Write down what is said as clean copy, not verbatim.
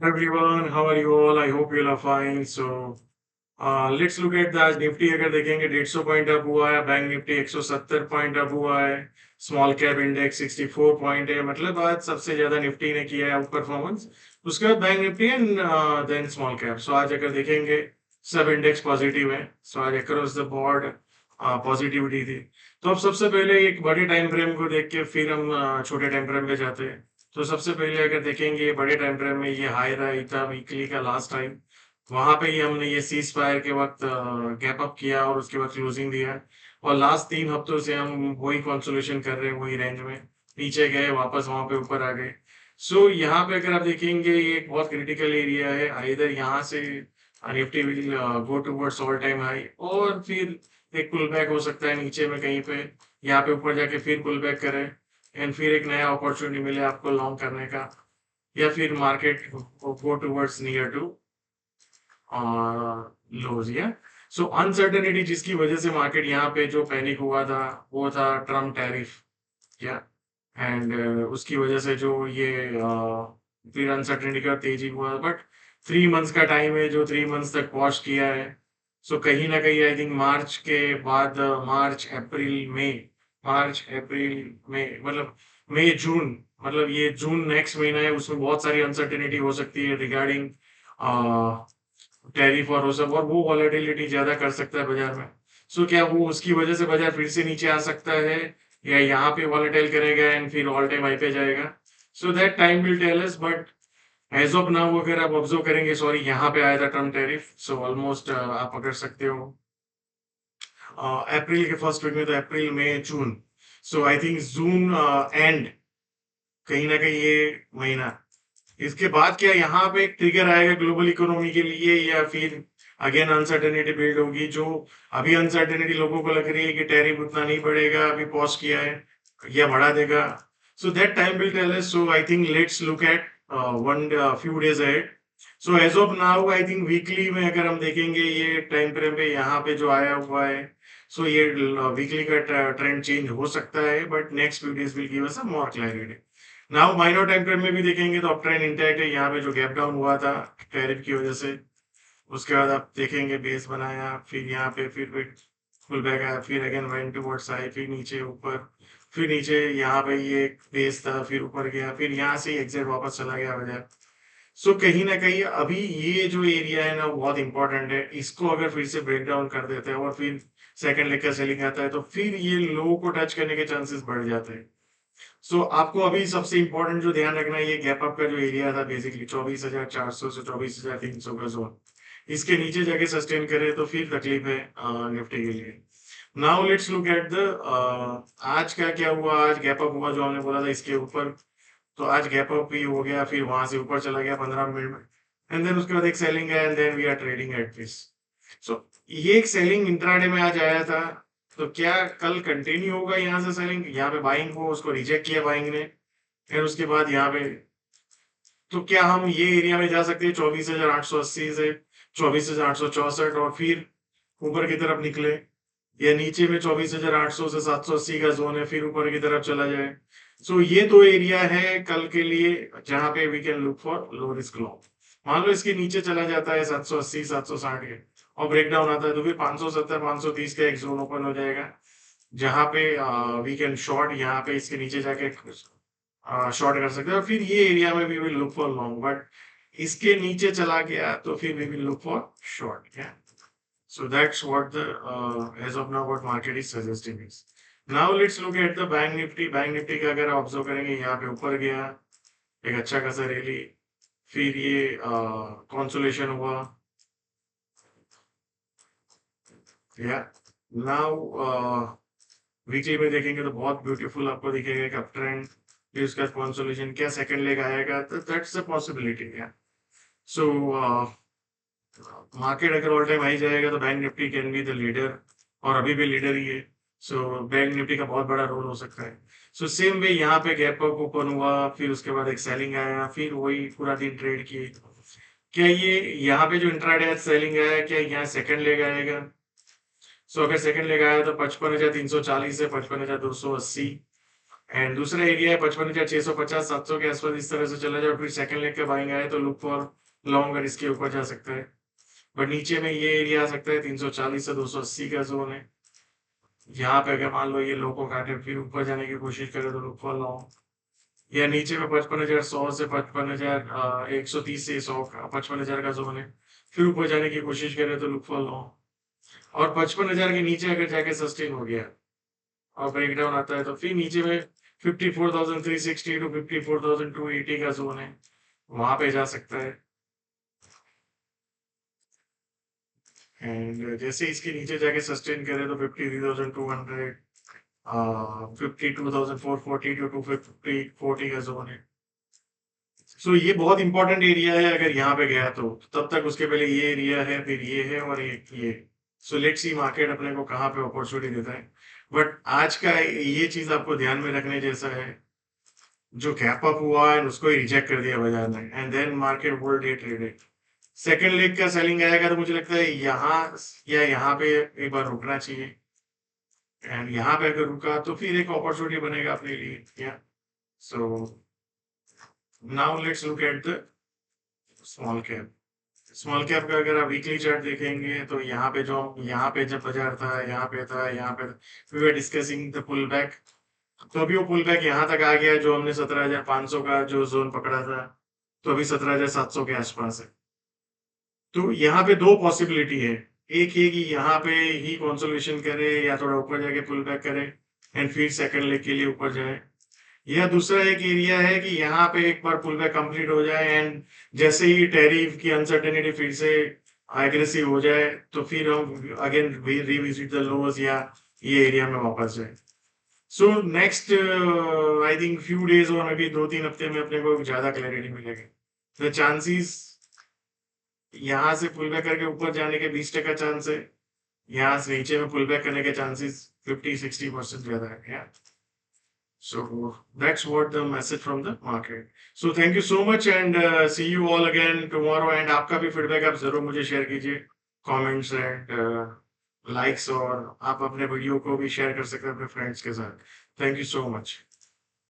Everyone, how are you all? I hope you all are fine. Let's look at the Nifty अगर देखेंगे 150 point up हुआ है, bank Nifty 170 point up हुआ है, small cap index 64 point है, मतलब आज सबसे ज्यादा निफ्टी ने किया है आउट परफॉर्मेंस। उसके बाद bank nifty and then small cap. So आज अगर देखेंगे सब इंडेक्स पॉजिटिव है। सो आज अक्रॉस द बोर्ड पॉजिटिविटी थी। तो अब सबसे पहले एक बड़े टाइम फ्रेम को देख के फिर हम छोटे टाइम फ्रेम पे जाते हैं। तो सबसे पहले अगर देखेंगे बड़े टाइम फ्रेम में ये हाई रहा था वीकली का लास्ट टाइम। वहां पे ही हमने ये सीज फायर के वक्त गैप अप किया और उसके बाद क्लोजिंग दिया। और लास्ट 3 हफ्तों से हम वही कंसोलिडेशन कर रहे हैं, वही रेंज में नीचे गए वापस वहां पे ऊपर आ गए। सो यहाँ पे अगर आप देखेंगे ये एक बहुत क्रिटिकल एरिया है। इधर यहाँ से Nifty will go towards all time high और फिर एक पुल बैक हो सकता है नीचे में कहीं पे, यहाँ पे ऊपर जाके फिर पुल बैक करे एंड फिर एक नया अपॉर्चुनिटी मिले आपको लॉन्ग करने का, या फिर market go towards near to lows. या सो अनसर्टेनिटी जिसकी वजह से मार्केट यहाँ पे जो पैनिक हुआ था वो था ट्रम्प टैरिफ। या एंड उसकी वजह से जो ये फिर अनसर्टेनिटी का तेजी हुआ, बट 3 मंथ्स का टाइम है जो 3 मंथ्स तक पॉज किया है। सो कहीं ना कहीं आई थिंक मार्च के बाद मार्च अप्रैल में मतलब मई जून, मतलब ये जून नेक्स्ट महीना है, उसमें बहुत सारी अनसर्टेनिटी हो सकती है रिगार्डिंग टैरिफ और वो सब, और वो वॉलेटिलिटी ज्यादा कर सकता है बाजार में। सो क्या वो उसकी वजह से बाजार फिर से नीचे आ सकता है या यहाँ पे वॉलेटाइल करेगा एंड फिर ऑल टाइम हाई पे जाएगा? So that time will tell us, but as of now अगर आप ऑब्जर्व करेंगे, सॉरी यहाँ पे आया था ट्रम्प टैरिफ। सो ऑलमोस्ट आप पकड़ सकते हो अप्रैल के फर्स्ट वीक में, तो अप्रैल मई जून। सो आई थिंक जून एंड कहीं ना कहीं ये महीना, इसके बाद क्या यहाँ पे एक ट्रिगर आएगा ग्लोबल इकोनॉमी के लिए, या फिर अगेन अनसर्टेनिटी बिल्ड होगी? जो अभी अनसर्टेनिटी लोगों को लग रही है कि टैरिफ उतना नहीं बढ़ेगा, अभी पॉज किया है या बढ़ा देगा। So that time will tell us. So I think let's look at one few days ahead. So as of now I think weekly में अगर हम देखेंगे ये टाइम फ्रेम पे यहाँ पे जो आया हुआ है, सो ये वीकली का ट्रेंड चेंज हो सकता है, but next few days will give us a more clarity. Now minor time frame में भी देखेंगे तो अप ट्रेंड इंटैक्ट है। यहाँ पे जो गैप डाउन हुआ था टैरिफ की वजह से, उसके बाद आप देखेंगे बेस बनाया, फिर यहाँ पे फिर फुल बैक आया, फिर अगेन वेंट टुवर्ड्स हाई, फिर नीचे ऊपर, फिर नीचे यहाँ पे ये बेस था, फिर ऊपर गया, फिर यहाँ से एग्जिट वापस चला गया वजह। सो कहीं ना कहीं अभी ये जो एरिया है ना वो बहुत इंपॉर्टेंट है। इसको अगर फिर से ब्रेक डाउन कर देते हैं और फिर सेकंड लेग का सेलिंग आता है तो फिर ये लो को टच करने के चांसेस बढ़ जाते हैं। सो आपको अभी सबसे इंपॉर्टेंट जो ध्यान रखना है, ये गैप अप का जो एरिया था बेसिकली 24,400 से 24,300 का जोन, इसके नीचे जाके सस्टेन करे तो फिर तकलीफ है निफ्टी के लिए। Now let's look at the आज का क्या हुआ। आज गैप अप हुआ जो हमने बोला था इसके ऊपर, तो आज गैप अप ही हो गया, फिर वहां से ऊपर चला गया 15 मिनट में, एंड देन उसके बाद एक सेलिंग है and then we are trading at this. So ये एक सेलिंग इंट्राडे में आज आया था, तो क्या कल कंटिन्यू होगा यहाँ से सेलिंग? यहाँ पे बाइंग को उसको रिजेक्ट किया बाइंग ने, फिर उसके बाद यहाँ पे, तो क्या हम ये एरिया में जा सकते हैं 24,880 से 24,864 और फिर ऊपर की तरफ निकले, या नीचे में 24,800 से 780 का जोन है फिर ऊपर की तरफ चला जाए? सो ये दो एरिया है कल के लिए जहां पे we can look for low risk long. मान लो इसके नीचे चला जाता है 780 760 के और ब्रेक डाउन आता है, तो फिर 570 530 का एक जोन ओपन हो जाएगा जहां पे वी कैन शॉर्ट, यहाँ पे इसके नीचे जाके शॉर्ट कर सकते हैं और फिर ये एरिया में we will look for long. But इसके नीचे चला गया तो फिर we will look for short. So that's what the as of now what market is suggesting is. Now let's look at the bank Nifty. Bank Nifty का अगर आप observe करेंगे यहाँ पे ऊपर गया एक अच्छा खासा रैली, फिर ये कंसोलेशन हुआ। या नाउ वीकली में देखेंगे तो बहुत ब्यूटीफुल आपको दिखेगा एक अप ट्रेंड, फिर उसका कंसोलेशन, क्या सेकंड लेग आएगा? तो दैट्स अ पॉसिबिलिटी। या सो मार्केट अगर ऑल टाइम हाई जाएगा तो bank Nifty can be the leader, और अभी भी लीडर ही है। सो बैंक निफ्टी का बहुत बड़ा रोल हो सकता है। सो सेम वे यहाँ पे गैप अप ओपन हुआ, फिर उसके बाद एक सेलिंग आया, फिर वही पूरा दिन ट्रेड किए। क्या ये यहाँ पे जो इंट्राडे सेलिंग आया, क्या यहाँ सेकंड लेग आएगा? सो अगर सेकंड लेग आया तो 55,340 से 55,280 एंड दूसरा एरिया है 55,650 700 के आसपास, इस तरह से चला जाए, फिर सेकंड लेग का बाइंग आए तो लुक फॉर लॉन्ग अगर इसके ऊपर जा सकता है। बट नीचे में ये एरिया आ सकता है 340 से 280 का जोन है। यहाँ पे अगर मान लो ये लो को काटे फिर ऊपर जाने की कोशिश करे तो लुक फॉर लॉन्ग, या नीचे में 55,100 से 55,130 से 100 का 55,000 का जोन है, फिर ऊपर जाने की कोशिश करे तो लुक फॉर लॉन्ग। और 55,000 के नीचे अगर जाके सस्टेन हो गया और ब्रेकडाउन आता है तो फिर नीचे में 54,360 टू 54,280 का जोन है, वहां पे जा सकता है। एंड जैसे इसके नीचे जाके सस्टेन करे तो 53,200 52,440 टू 250 का जोन है। सो ये बहुत इंपॉर्टेंट एरिया है, अगर यहाँ पे गया तो तब तक उसके पहले ये एरिया है, फिर ये है और ये। सो लेट्स सी मार्केट अपने को कहाँ पे अपॉर्चुनिटी देता है। बट आज का ये चीज आपको ध्यान में रखने जैसा है, जो गैप अप हुआ है उसको ही रिजेक्ट कर दिया बाजार ने, and then market hold day traded. Second leg का सेलिंग आएगा तो मुझे लगता है यहाँ या यहाँ पे एक बार रुकना चाहिए, एंड यहाँ पे अगर रुका तो फिर एक अपॉर्चुनिटी बनेगा अपने लिए। या so now let's look at the small cap. Small cap का अगर आप वीकली चार्ट देखेंगे तो यहाँ पे जो यहाँ पे जब बाजार था, यहाँ पे था, यहाँ पे we were discussing the pull back, तो अभी वो पुल बैक यहाँ तक आ गया जो हमने 17,500 का जो जोन पकड़ा था, तो अभी 17,700 के आसपास है। तो यहाँ पे दो पॉसिबिलिटी है, एक ये कि यहाँ पे ही कंसोलिडेशन करे या थोड़ा ऊपर जाके पुल बैक करे एंड फिर सेकंड लेग के लिए ऊपर जाए, या दूसरा एक एरिया है कि यहाँ पे एक बार पुल बैक कंप्लीट हो जाए एंड जैसे ही टैरिफ की अनसर्टेनिटी फिर से एग्रेसिव हो जाए तो फिर हम अगेन रिविजिट द लोज या ये एरिया में वापस जाए। So next I think few days और अभी 2-3 हफ्ते में अपने को ज्यादा क्लैरिटी मिलेगी। द चांसेस यहाँ से पुल बैक करके ऊपर जाने के 20% चांस है, यहाँ से नीचे में पुल बैक करने के चांसेस 50-60% ज्यादा है। So that's what the message from the market. So thank you so much and see you all again tomorrow. And आपका भी फीडबैक आप जरूर मुझे शेयर कीजिए, कमेंट्स एंड लाइक्स, और आप अपने वीडियो को भी शेयर कर सकते हैं अपने फ्रेंड्स के साथ। Thank you so much.